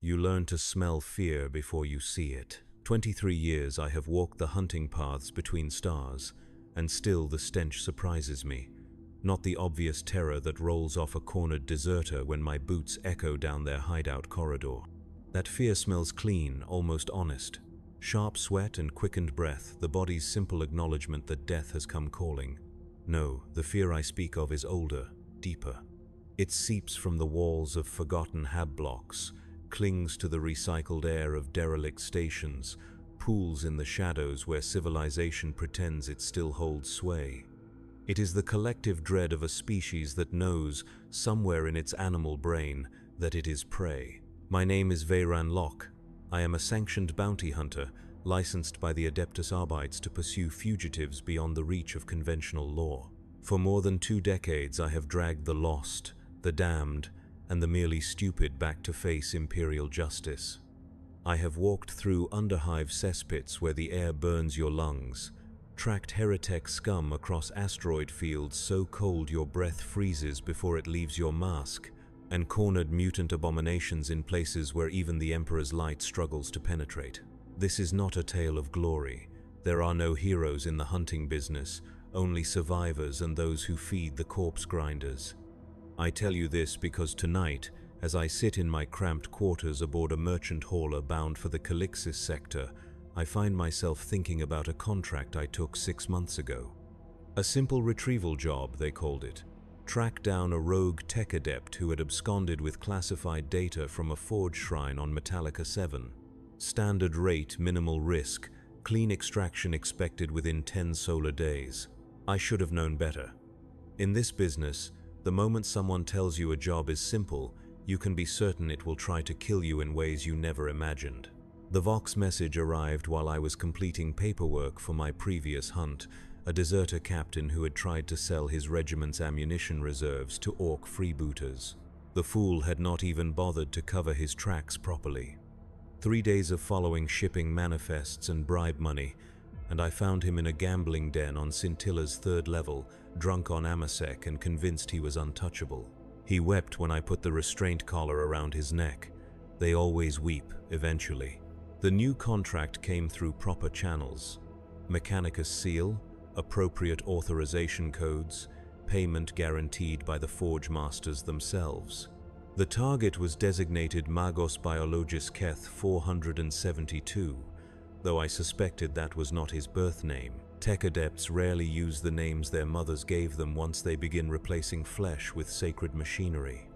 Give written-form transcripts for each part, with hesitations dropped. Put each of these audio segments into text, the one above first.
You learn to smell fear before you see it. 23 years I have walked the hunting paths between stars, and still the stench surprises me. Not the obvious terror that rolls off a cornered deserter when my boots echo down their hideout corridor. That fear smells clean, almost honest. Sharp sweat and quickened breath, the body's simple acknowledgement that death has come calling. No, the fear I speak of is older, deeper. It seeps from the walls of forgotten hab blocks, clings to the recycled air of derelict stations, pools in the shadows where civilization pretends it still holds sway. It is the collective dread of a species that knows, somewhere in its animal brain, that it is prey. My name is Veyran Locke. I am a sanctioned bounty hunter, licensed by the Adeptus Arbites to pursue fugitives beyond the reach of conventional law. For more than 2 decades I have dragged the lost, the damned, and the merely stupid back to face imperial justice. I have walked through underhive cesspits where the air burns your lungs, tracked heretic scum across asteroid fields so cold your breath freezes before it leaves your mask, and cornered mutant abominations in places where even the Emperor's light struggles to penetrate. This is not a tale of glory. There are no heroes in the hunting business, only survivors and those who feed the corpse grinders. I tell you this because tonight, as I sit in my cramped quarters aboard a merchant hauler bound for the Calixis sector, I find myself thinking about a contract I took 6 months ago. A simple retrieval job, they called it. Track down a rogue tech adept who had absconded with classified data from a forge shrine on Metallica 7. Standard rate, minimal risk, clean extraction expected within 10 solar days. I should have known better. In this business, the moment someone tells you a job is simple, you can be certain it will try to kill you in ways you never imagined. The Vox message arrived while I was completing paperwork for my previous hunt, a deserter captain who had tried to sell his regiment's ammunition reserves to orc freebooters. The fool had not even bothered to cover his tracks properly. 3 days of following shipping manifests and bribe money, and I found him in a gambling den on Scintilla's 3rd level, drunk on Amasec and convinced he was untouchable. He wept when I put the restraint collar around his neck. They always weep, eventually. The new contract came through proper channels. Mechanicus seal, appropriate authorization codes, payment guaranteed by the forge masters themselves. The target was designated Magos Biologis Keth 472, though I suspected that was not his birth name. Tech adepts rarely use the names their mothers gave them once they begin replacing flesh with sacred machinery.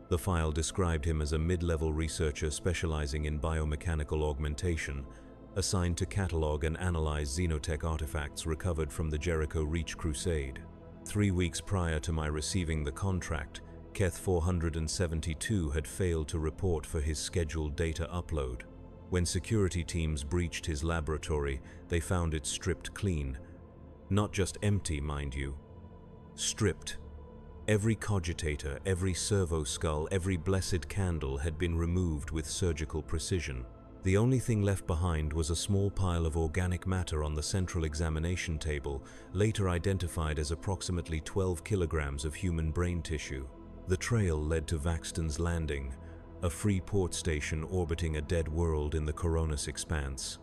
The file described him as a mid-level researcher specializing in biomechanical augmentation, assigned to catalog and analyze xenotech artifacts recovered from the Jericho Reach Crusade. 3 weeks prior to my receiving the contract, Keth 472 had failed to report for his scheduled data upload. When security teams breached his laboratory, they found it stripped clean. Not just empty, mind you. Stripped. Every cogitator, every servo skull, every blessed candle had been removed with surgical precision. The only thing left behind was a small pile of organic matter on the central examination table, later identified as approximately 12 kilograms of human brain tissue. The trail led to Vaxton's Landing, a free port station orbiting a dead world in the Coronis expanse.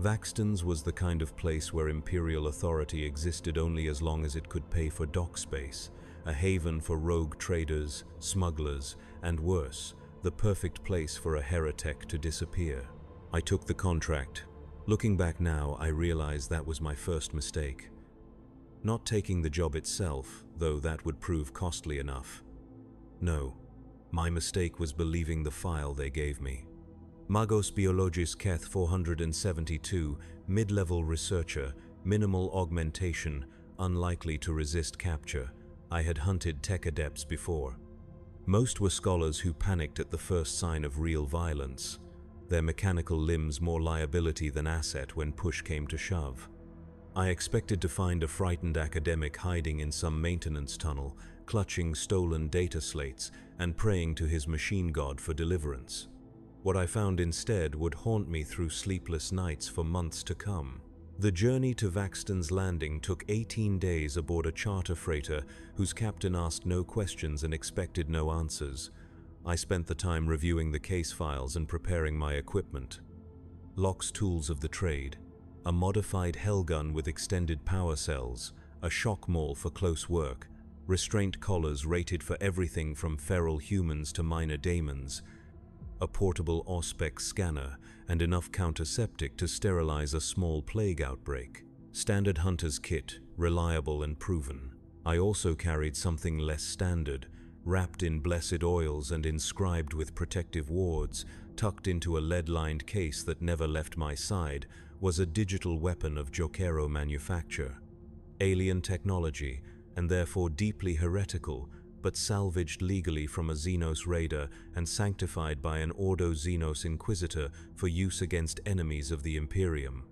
Vaxton's was the kind of place where Imperial authority existed only as long as it could pay for dock space, a haven for rogue traders, smugglers, and worse, the perfect place for a heretic to disappear. I took the contract. Looking back now, I realize that was my first mistake. Not taking the job itself, though that would prove costly enough. No, my mistake was believing the file they gave me. Magos Biologis Keth 472, mid-level researcher, minimal augmentation, unlikely to resist capture. I had hunted tech adepts before. Most were scholars who panicked at the first sign of real violence, their mechanical limbs more liability than asset when push came to shove. I expected to find a frightened academic hiding in some maintenance tunnel, clutching stolen data slates and praying to his machine god for deliverance. What I found instead would haunt me through sleepless nights for months to come. The journey to Vaxton's Landing took 18 days aboard a charter freighter whose captain asked no questions and expected no answers. I spent the time reviewing the case files and preparing my equipment. Locke's tools of the trade, a modified Hellgun with extended power cells, a shock maul for close work, restraint collars rated for everything from feral humans to minor daemons, a portable Auspex scanner, and enough counterseptic to sterilize a small plague outbreak. Standard hunter's kit, reliable and proven. I also carried something less standard, wrapped in blessed oils and inscribed with protective wards, tucked into a lead-lined case that never left my side, was a digital weapon of Jokero manufacture. Alien technology, and therefore deeply heretical, but salvaged legally from a Xenos raider and sanctified by an Ordo Xenos Inquisitor for use against enemies of the Imperium.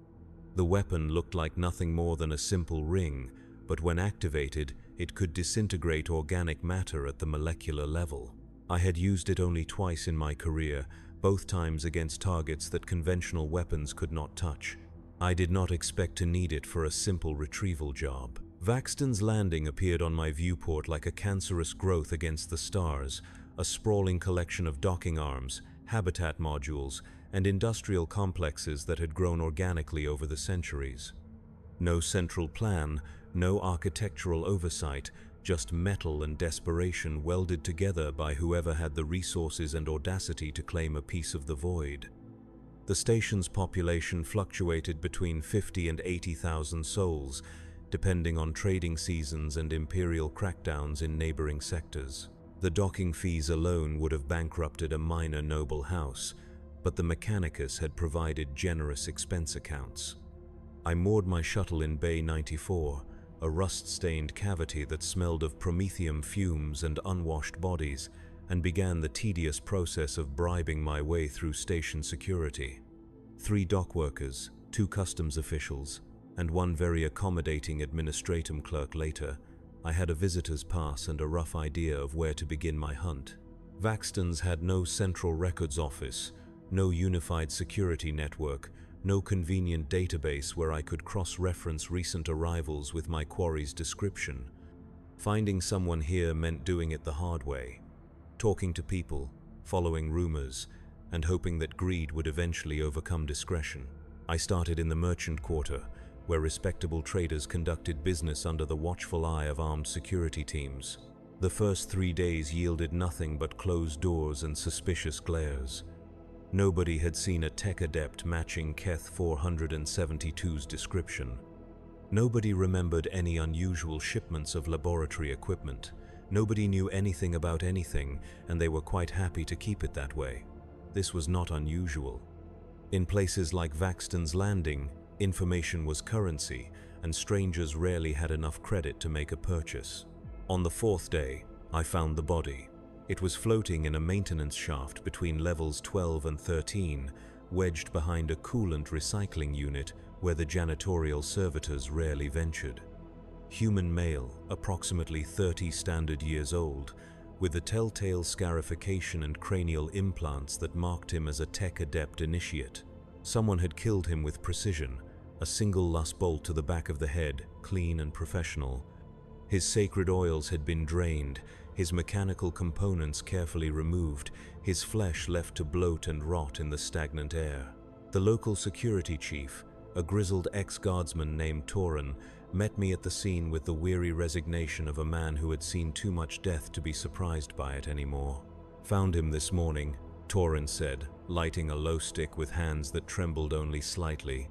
The weapon looked like nothing more than a simple ring, but when activated, it could disintegrate organic matter at the molecular level. I had used it only twice in my career, both times against targets that conventional weapons could not touch. I did not expect to need it for a simple retrieval job. Vaxton's Landing appeared on my viewport like a cancerous growth against the stars, a sprawling collection of docking arms, habitat modules, and industrial complexes that had grown organically over the centuries. No central plan, no architectural oversight, just metal and desperation welded together by whoever had the resources and audacity to claim a piece of the void. The station's population fluctuated between 50 and 80,000 souls, depending on trading seasons and imperial crackdowns in neighboring sectors. The docking fees alone would have bankrupted a minor noble house, but the Mechanicus had provided generous expense accounts. I moored my shuttle in Bay 94, a rust-stained cavity that smelled of promethium fumes and unwashed bodies, and began the tedious process of bribing my way through station security. 3 dock workers, 2 customs officials, and 1 very accommodating administratum clerk later, I had a visitor's pass and a rough idea of where to begin my hunt. Vaxton's had no central records office, no unified security network, no convenient database where I could cross-reference recent arrivals with my quarry's description. Finding someone here meant doing it the hard way, talking to people, following rumors, and hoping that greed would eventually overcome discretion. I started in the merchant quarter, where respectable traders conducted business under the watchful eye of armed security teams. The first 3 days yielded nothing but closed doors and suspicious glares. Nobody had seen a tech adept matching Keth 472's description. Nobody remembered any unusual shipments of laboratory equipment. Nobody knew anything about anything, and they were quite happy to keep it that way. This was not unusual. In places like Vaxton's Landing, information was currency, and strangers rarely had enough credit to make a purchase. On the 4th day, I found the body. It was floating in a maintenance shaft between levels 12 and 13, wedged behind a coolant recycling unit where the janitorial servitors rarely ventured. Human male, approximately 30 standard years old, with the telltale scarification and cranial implants that marked him as a tech adept initiate. Someone had killed him with precision, a single lus bolt to the back of the head, clean and professional. His sacred oils had been drained, his mechanical components carefully removed, his flesh left to bloat and rot in the stagnant air. The local security chief, a grizzled ex-guardsman named Torin, met me at the scene with the weary resignation of a man who had seen too much death to be surprised by it anymore. "Found him this morning," Torin said, lighting a low stick with hands that trembled only slightly.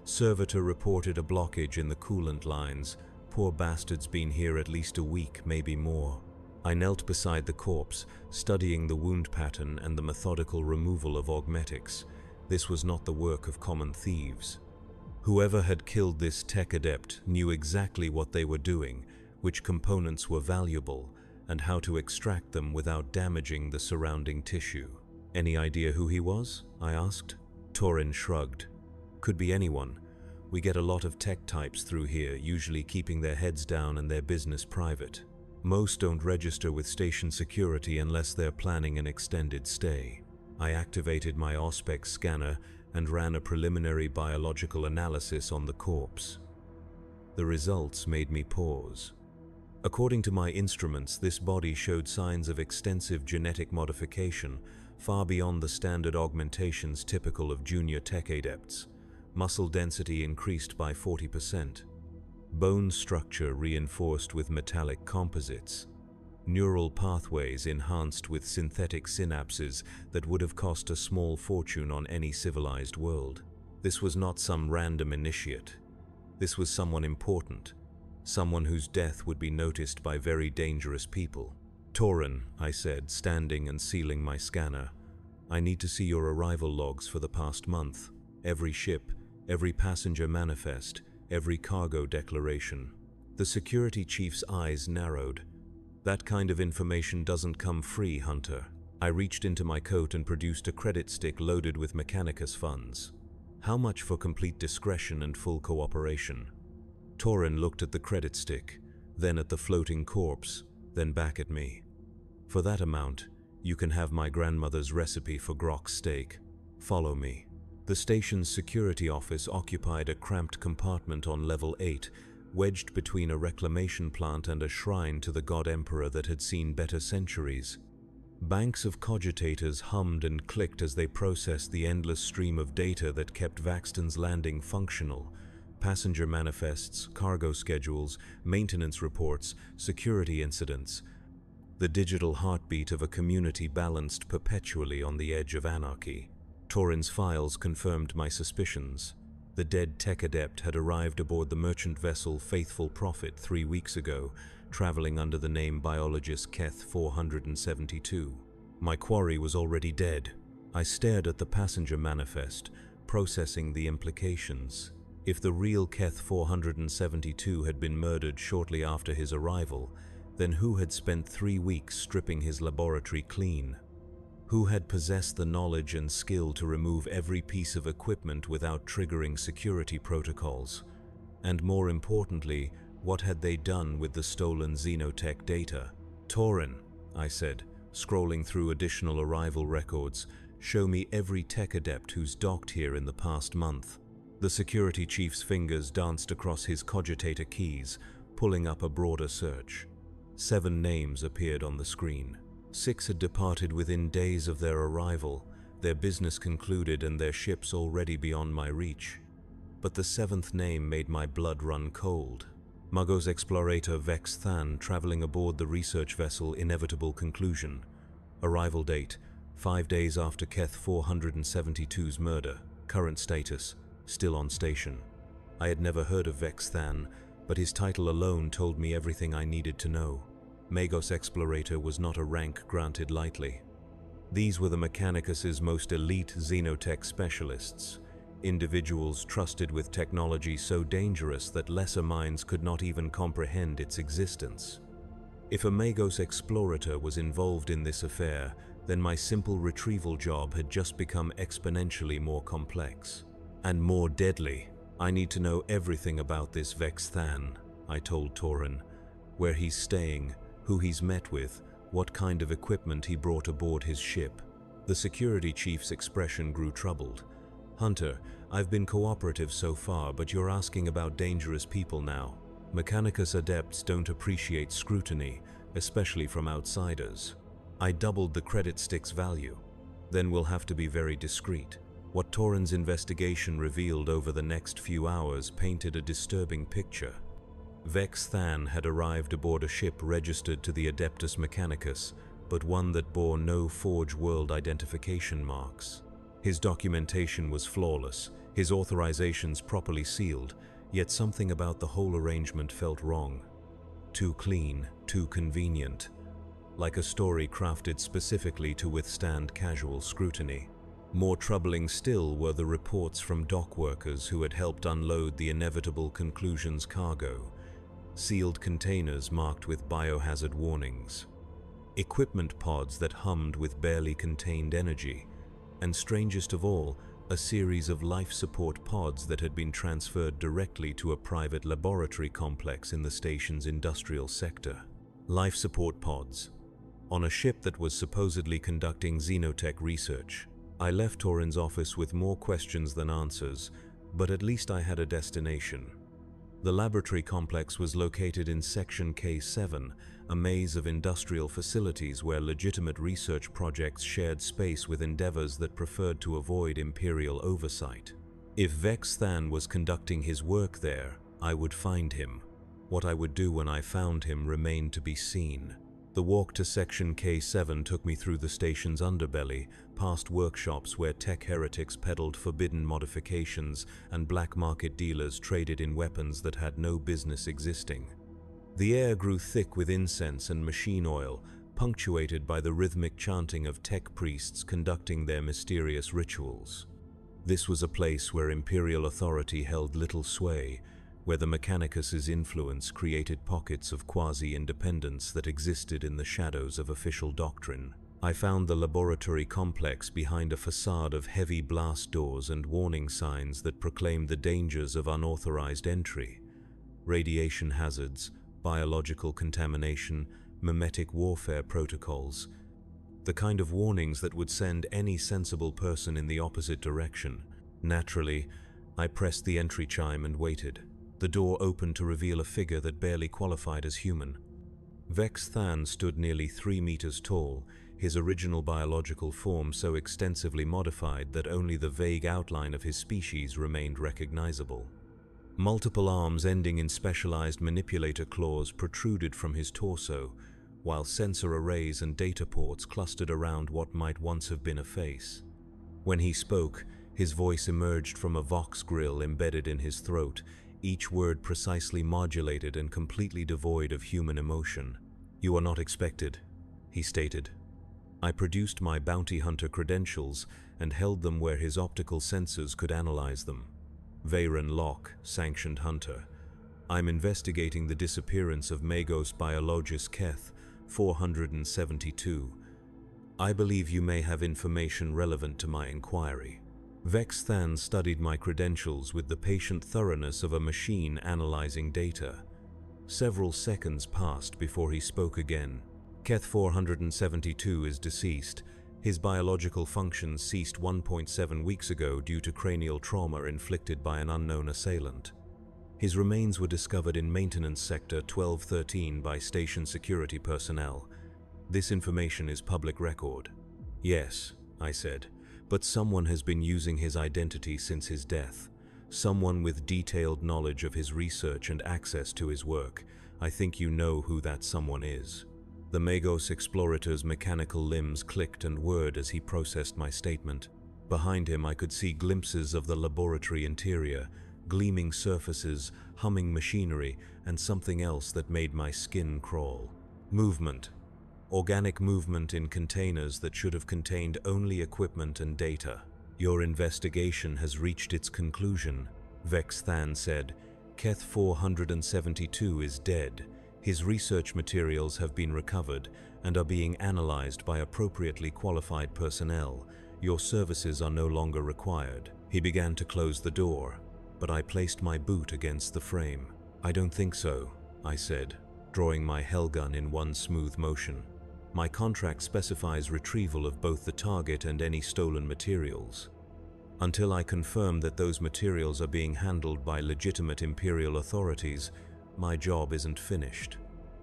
"Servitor reported a blockage in the coolant lines. Poor bastard's been here at least a week, maybe more." I knelt beside the corpse, studying the wound pattern and the methodical removal of augmetics. This was not the work of common thieves. Whoever had killed this tech adept knew exactly what they were doing, which components were valuable, and how to extract them without damaging the surrounding tissue. "Any idea who he was?" I asked. Torin shrugged. "Could be anyone. We get a lot of tech types through here, usually keeping their heads down and their business private. Most don't register with station security unless they're planning an extended stay." I activated my Auspex scanner and ran a preliminary biological analysis on the corpse. The results made me pause. According to my instruments, this body showed signs of extensive genetic modification, far beyond the standard augmentations typical of junior tech adepts. Muscle density increased by 40%. Bone structure reinforced with metallic composites. Neural pathways enhanced with synthetic synapses that would have cost a small fortune on any civilized world. This was not some random initiate. This was someone important. Someone whose death would be noticed by very dangerous people. "Torin," I said, standing and sealing my scanner. "I need to see your arrival logs for the past month. Every ship, every passenger manifest, every cargo declaration." The security chief's eyes narrowed. "That kind of information doesn't come free, Hunter." I reached into my coat and produced a credit stick loaded with Mechanicus funds. "How much for complete discretion and full cooperation?" Torin looked at the credit stick, then at the floating corpse, then back at me. "For that amount, you can have my grandmother's recipe for grok steak. Follow me." The station's security office occupied a cramped compartment on level 8, wedged between a reclamation plant and a shrine to the god emperor that had seen better centuries. Banks of cogitators hummed and clicked as they processed the endless stream of data that kept Vaxton's landing functional. Passenger manifests, cargo schedules, maintenance reports, security incidents. The digital heartbeat of a community balanced perpetually on the edge of anarchy. Torin's files confirmed my suspicions. The dead tech adept had arrived aboard the merchant vessel Faithful Prophet 3 weeks ago, traveling under the name biologist Keth 472. My quarry was already dead. I stared at the passenger manifest, processing the implications. If the real Keth 472 had been murdered shortly after his arrival, then who had spent 3 weeks stripping his laboratory clean? Who had possessed the knowledge and skill to remove every piece of equipment without triggering security protocols? And more importantly, what had they done with the stolen xenotech data? "Torin," I said, scrolling through additional arrival records, "show me every tech adept who's docked here in the past month." The security chief's fingers danced across his cogitator keys, pulling up a broader search. 7 names appeared on the screen. 6 had departed within days of their arrival, their business concluded and their ships already beyond my reach. But the 7th name made my blood run cold. Mugos explorator Vex Than traveling aboard the research vessel Inevitable Conclusion. Arrival date, 5 days after Keth 472's murder. Current status, still on station. I had never heard of Vex Than, but his title alone told me everything I needed to know. Magos Explorator was not a rank granted lightly. These were the Mechanicus's most elite xenotech specialists, individuals trusted with technology so dangerous that lesser minds could not even comprehend its existence. If a Magos Explorator was involved in this affair, then my simple retrieval job had just become exponentially more complex. And more deadly. "I need to know everything about this Vex Than," I told Torin. "Where he's staying, who he's met with, what kind of equipment he brought aboard his ship." The security chief's expression grew troubled. "Hunter, I've been cooperative so far, but you're asking about dangerous people now. Mechanicus adepts don't appreciate scrutiny, especially from outsiders." I doubled the credit stick's value. "Then we'll have to be very discreet." What Torin's investigation revealed over the next few hours painted a disturbing picture. Vex Than had arrived aboard a ship registered to the Adeptus Mechanicus, but one that bore no Forge World identification marks. His documentation was flawless, his authorizations properly sealed, yet something about the whole arrangement felt wrong. Too clean, too convenient, like a story crafted specifically to withstand casual scrutiny. More troubling still were the reports from dock workers who had helped unload the Inevitable Conclusion's cargo. Sealed containers marked with biohazard warnings. Equipment pods that hummed with barely contained energy. And strangest of all, a series of life support pods that had been transferred directly to a private laboratory complex in the station's industrial sector. Life support pods. On a ship that was supposedly conducting xenotech research. I left Torin's office with more questions than answers, but at least I had a destination. The laboratory complex was located in Section K7, a maze of industrial facilities where legitimate research projects shared space with endeavors that preferred to avoid Imperial oversight. If Vex Than was conducting his work there, I would find him. What I would do when I found him remained to be seen. The walk to Section K7 took me through the station's underbelly, past workshops where tech heretics peddled forbidden modifications and black market dealers traded in weapons that had no business existing. The air grew thick with incense and machine oil, punctuated by the rhythmic chanting of tech priests conducting their mysterious rituals. This was a place where Imperial authority held little sway, where the Mechanicus's influence created pockets of quasi-independence that existed in the shadows of official doctrine. I found the laboratory complex behind a facade of heavy blast doors and warning signs that proclaimed the dangers of unauthorized entry. Radiation hazards, biological contamination, mimetic warfare protocols. The kind of warnings that would send any sensible person in the opposite direction. Naturally, I pressed the entry chime and waited. The door opened to reveal a figure that barely qualified as human. Vex Than stood nearly 3 meters tall, his original biological form so extensively modified that only the vague outline of his species remained recognizable. Multiple arms ending in specialized manipulator claws protruded from his torso, while sensor arrays and data ports clustered around what might once have been a face. When he spoke, his voice emerged from a vox grill embedded in his throat, each word precisely modulated and completely devoid of human emotion. "You are not expected," he stated. I produced my bounty hunter credentials and held them where his optical sensors could analyze them. Veyron Locke, sanctioned hunter. I'm investigating the disappearance of Magos biologist Keth, 472. I believe you may have information relevant to my inquiry. Vex Than studied my credentials with the patient thoroughness of a machine analyzing data. Several seconds passed before he spoke again. Keth 472 is deceased. His biological functions ceased 1.7 weeks ago due to cranial trauma inflicted by an unknown assailant. His remains were discovered in Maintenance Sector 1213 by station security personnel. This information is public record. Yes, I said. But someone has been using his identity since his death. Someone with detailed knowledge of his research and access to his work. I think you know who that someone is. The Magos explorator's mechanical limbs clicked and whirred as he processed my statement. Behind him I could see glimpses of the laboratory interior, gleaming surfaces, humming machinery, and something else that made my skin crawl. Movement. Organic movement in containers that should have contained only equipment and data. Your investigation has reached its conclusion, Vex Than said. Keth 472 is dead. His research materials have been recovered and are being analyzed by appropriately qualified personnel. Your services are no longer required. He began to close the door, but I placed my boot against the frame. I don't think so, I said, drawing my hellgun in one smooth motion. My contract specifies retrieval of both the target and any stolen materials. Until I confirm that those materials are being handled by legitimate Imperial authorities, my job isn't finished.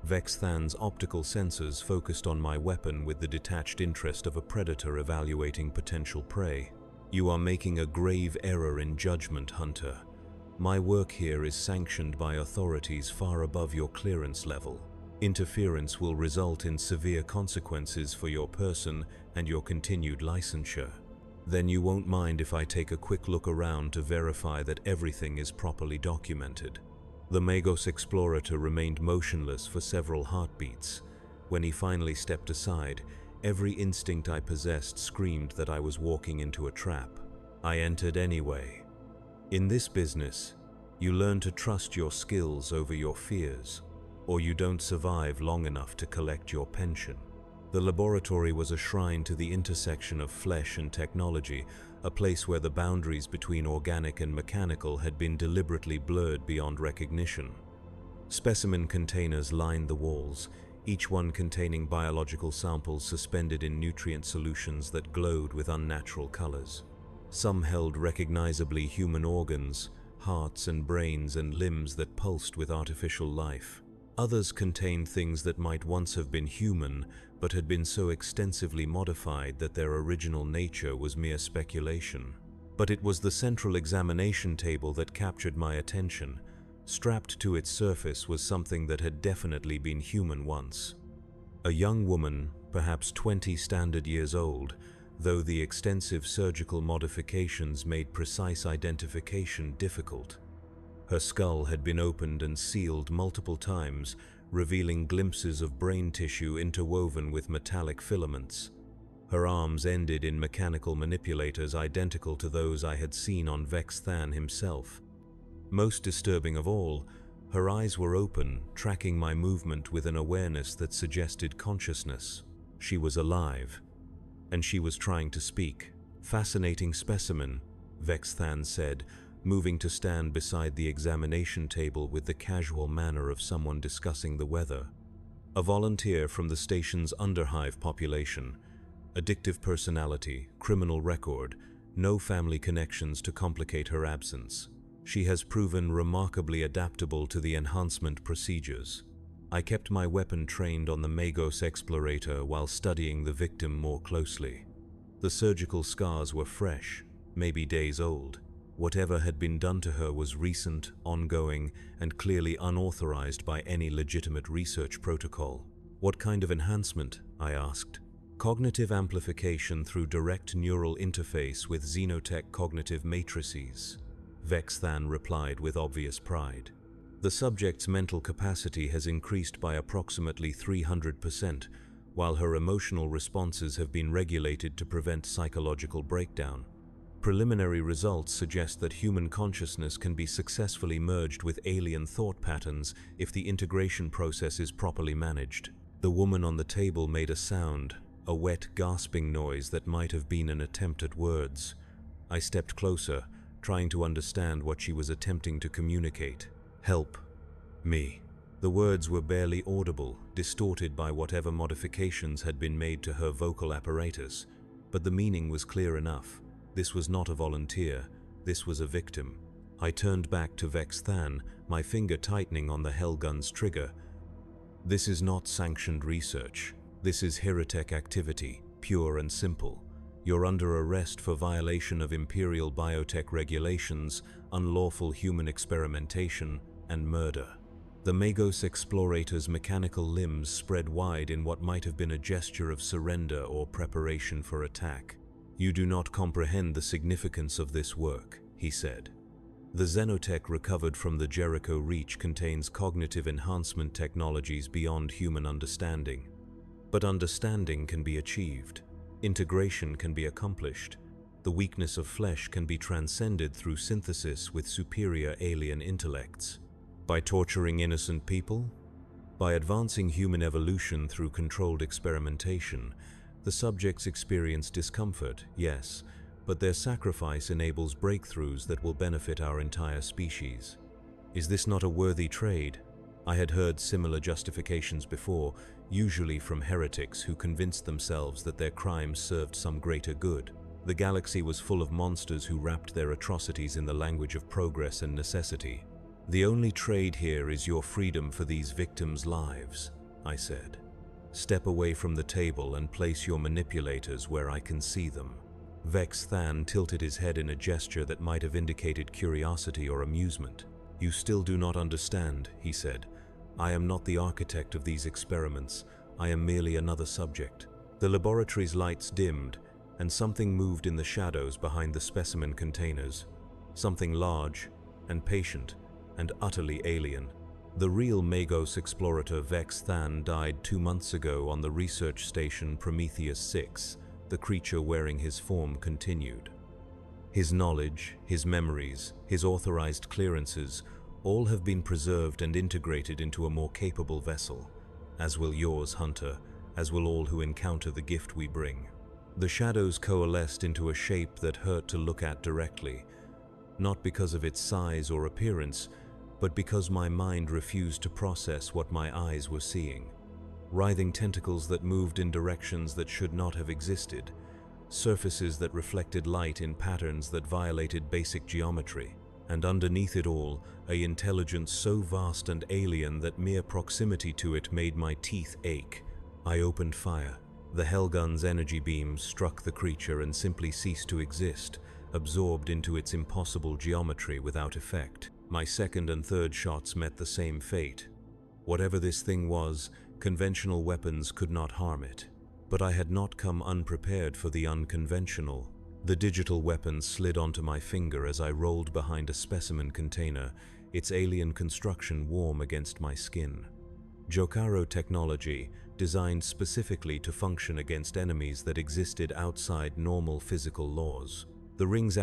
Vex Than's optical sensors focused on my weapon with the detached interest of a predator evaluating potential prey. You are making a grave error in judgment, Hunter. My work here is sanctioned by authorities far above your clearance level. Interference will result in severe consequences for your person and your continued licensure. Then you won't mind if I take a quick look around to verify that everything is properly documented. The Magos explorator remained motionless for several heartbeats. When he finally stepped aside, every instinct I possessed screamed that I was walking into a trap. I entered anyway. In this business, you learn to trust your skills over your fears, or you don't survive long enough to collect your pension. The laboratory was a shrine to the intersection of flesh and technology, a place where the boundaries between organic and mechanical had been deliberately blurred beyond recognition. Specimen containers lined the walls, each one containing biological samples suspended in nutrient solutions that glowed with unnatural colors. Some held recognizably human organs, hearts and brains and limbs that pulsed with artificial life. Others contained things that might once have been human, but had been so extensively modified that their original nature was mere speculation. But it was the central examination table that captured my attention. Strapped to its surface was something that had definitely been human once. A young woman, perhaps 20 standard years old, though the extensive surgical modifications made precise identification difficult. Her skull had been opened and sealed multiple times, revealing glimpses of brain tissue interwoven with metallic filaments. Her arms ended in mechanical manipulators identical to those I had seen on Vex Than himself. Most disturbing of all, her eyes were open, tracking my movement with an awareness that suggested consciousness. She was alive, and she was trying to speak. "Fascinating specimen," Vex Than said, moving to stand beside the examination table with the casual manner of someone discussing the weather. A volunteer from the station's underhive population. Addictive personality, criminal record, no family connections to complicate her absence. She has proven remarkably adaptable to the enhancement procedures. I kept my weapon trained on the Magos Explorator while studying the victim more closely. The surgical scars were fresh, maybe days old. Whatever had been done to her was recent, ongoing, and clearly unauthorized by any legitimate research protocol. "What kind of enhancement?" I asked. "Cognitive amplification through direct neural interface with xenotech cognitive matrices," Vex Than replied with obvious pride. "The subject's mental capacity has increased by approximately 300%, while her emotional responses have been regulated to prevent psychological breakdown. Preliminary results suggest that human consciousness can be successfully merged with alien thought patterns if the integration process is properly managed." The woman on the table made a sound, a wet, gasping noise that might have been an attempt at words. I stepped closer, trying to understand what she was attempting to communicate. "Help me." The words were barely audible, distorted by whatever modifications had been made to her vocal apparatus, but the meaning was clear enough. This was not a volunteer, this was a victim. I turned back to Vex Than, my finger tightening on the Hellgun's trigger. "This is not sanctioned research. This is Heretic activity, pure and simple. You're under arrest for violation of Imperial biotech regulations, unlawful human experimentation, and murder." The Magos Explorator's mechanical limbs spread wide in what might have been a gesture of surrender or preparation for attack. "You do not comprehend the significance of this work," he said. "The xenotech recovered from the Jericho Reach contains cognitive enhancement technologies beyond human understanding. But understanding can be achieved. Integration can be accomplished. The weakness of flesh can be transcended through synthesis with superior alien intellects. By torturing innocent people? By advancing human evolution through controlled experimentation. The subjects experience discomfort, yes, but their sacrifice enables breakthroughs that will benefit our entire species. Is this not a worthy trade?" I had heard similar justifications before, usually from heretics who convinced themselves that their crimes served some greater good. The galaxy was full of monsters who wrapped their atrocities in the language of progress and necessity. "The only trade here is your freedom for these victims' lives," I said. "Step away from the table and place your manipulators where I can see them." Vex Than tilted his head in a gesture that might have indicated curiosity or amusement. "You still do not understand," he said. "I am not the architect of these experiments. I am merely another subject." The laboratory's lights dimmed, and something moved in the shadows behind the specimen containers. Something large and patient and utterly alien. The real Magos explorator Vex Than died 2 months ago on the research station Prometheus 6. The creature wearing his form continued. His knowledge, his memories, his authorized clearances, all have been preserved and integrated into a more capable vessel, as will yours, Hunter, as will all who encounter the gift we bring. The shadows coalesced into a shape that hurt to look at directly, not because of its size or appearance, but because my mind refused to process what my eyes were seeing. Writhing tentacles that moved in directions that should not have existed, surfaces that reflected light in patterns that violated basic geometry, and underneath it all, an intelligence so vast and alien that mere proximity to it made my teeth ache. I opened fire. The Hellgun's energy beams struck the creature and simply ceased to exist, absorbed into its impossible geometry without effect. My second and third shots met the same fate. Whatever this thing was, conventional weapons could not harm it. But I had not come unprepared for the unconventional. The digital weapon slid onto my finger as I rolled behind a specimen container, its alien construction warm against my skin. Jokaro technology, designed specifically to function against enemies that existed outside normal physical laws. The ring's